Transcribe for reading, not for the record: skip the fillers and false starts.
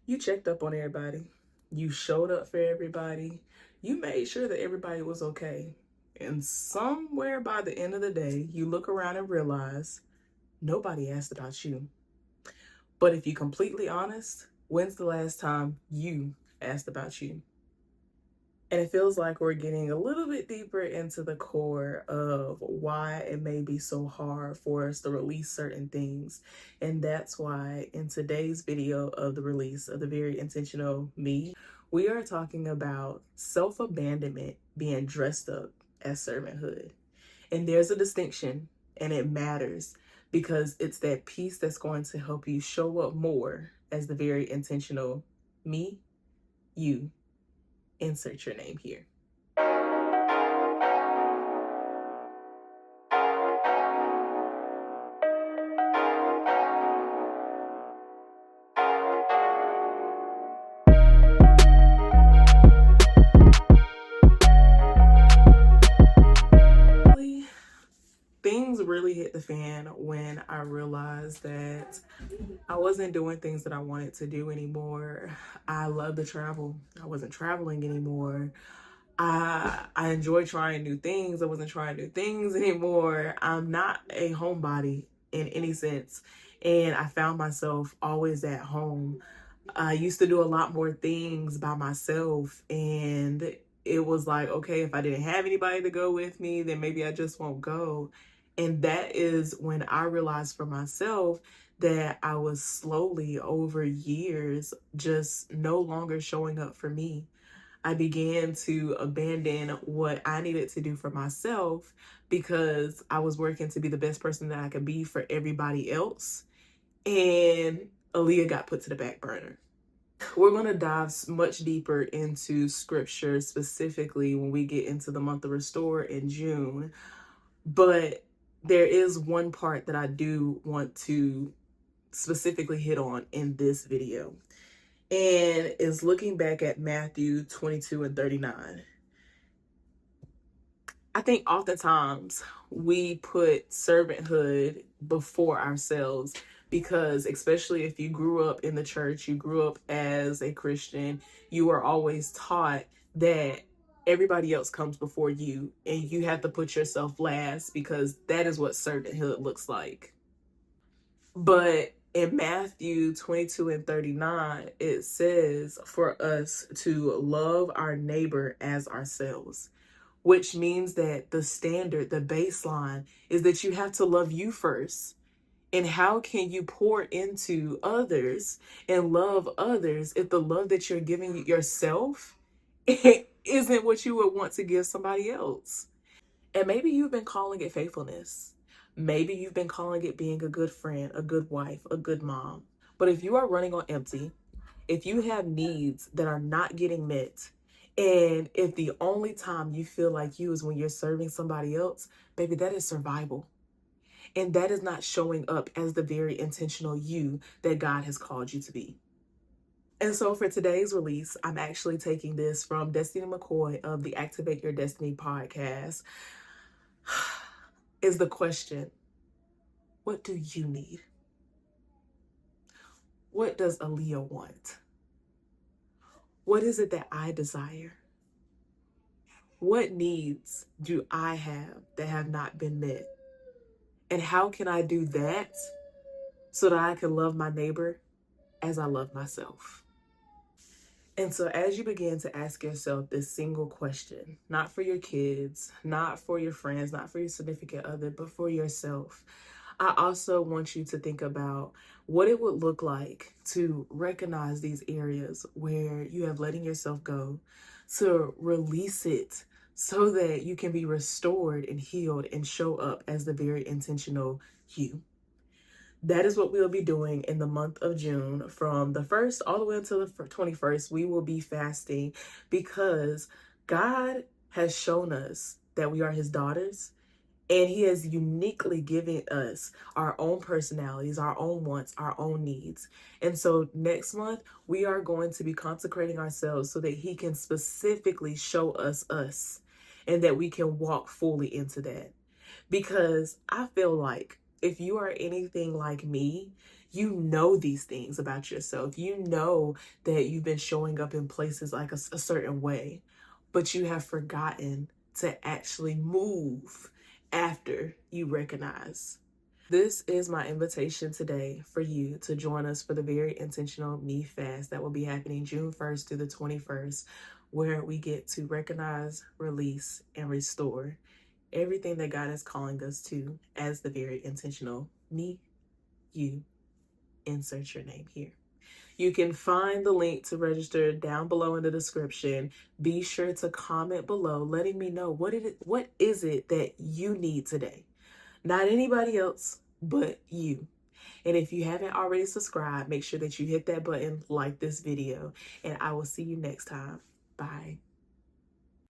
You checked up on everybody. You showed up for everybody. You made sure that everybody was okay. And somewhere by the end of the day, you look around and realize nobody asked about you. But if you're completely honest, when's the last time you asked about you? And it feels like we're getting a little bit deeper into the core of why it may be so hard for us to release certain things. And that's why in today's video of the release of the Very Intentional Me, we are talking about self-abandonment being dressed up as servanthood. And there's a distinction, and it matters because it's that piece that's going to help you show up more as the very intentional me, you. Insert your name here. Things really hit the fan when I realized that I wasn't doing things that I wanted to do anymore. I love to travel. I wasn't traveling anymore. I enjoy trying new things. I wasn't trying new things anymore. I'm not a homebody in any sense. And I found myself always at home. I used to do a lot more things by myself, and it was like, okay, if I didn't have anybody to go with me, then maybe I just won't go. And that is when I realized for myself that I was slowly over years just no longer showing up for me. I began to abandon what I needed to do for myself because I was working to be the best person that I could be for everybody else. And Aaliyah got put to the back burner. We're going to dive much deeper into scripture, specifically when we get into the month of Restore in June. But there is one part that I do want to specifically hit on in this video, and is looking back at Matthew 22 and 39. I think oftentimes we put servanthood before ourselves because, especially if you grew up in the church, you grew up as a Christian, you are always taught that everybody else comes before you and you have to put yourself last because that is what servanthood looks like. But in Matthew 22 and 39, it says for us to love our neighbor as ourselves, which means that the standard, the baseline, is that you have to love you first. And how can you pour into others and love others if the love that you're giving yourself isn't what you would want to give somebody else? And maybe you've been calling it faithfulness. Maybe you've been calling it being a good friend, a good wife, a good mom. But if you are running on empty, if you have needs that are not getting met, and if the only time you feel like you is when you're serving somebody else, baby, that is survival. And that is not showing up as the very intentional you that God has called you to be. And so for today's release, I'm actually taking this from Destiny McCoy of the Activate Your Destiny podcast. Is the question, what do you need? What does Aaliyah want? What is it that I desire? What needs do I have that have not been met? And how can I do that so that I can love my neighbor as I love myself? And so as you begin to ask yourself this single question, not for your kids, not for your friends, not for your significant other, but for yourself, I also want you to think about what it would look like to recognize these areas where you have letting yourself go, to release it so that you can be restored and healed and show up as the very intentional you. That is what we'll be doing in the month of June. From the 1st all the way until the 21st, we will be fasting because God has shown us that we are his daughters. And he has uniquely given us our own personalities, our own wants, our own needs. And so next month, we are going to be consecrating ourselves so that he can specifically show us and that we can walk fully into that. Because I feel like if you are anything like me, You know these things about yourself. You know that you've been showing up in places like a certain way, but you have forgotten to actually move after you recognize. This is my invitation today for you to join us for the very intentional Me Fast that will be happening June 1st through the 21st, where we get to recognize, release, and restore everything that God is calling us to as the very intentional me, you, insert your name here. You can find the link to register down below in the description. Be sure to comment below letting me know what is it that you need today. Not anybody else, but you. And if you haven't already subscribed, make sure that you hit that button, like this video, and I will see you next time. Bye.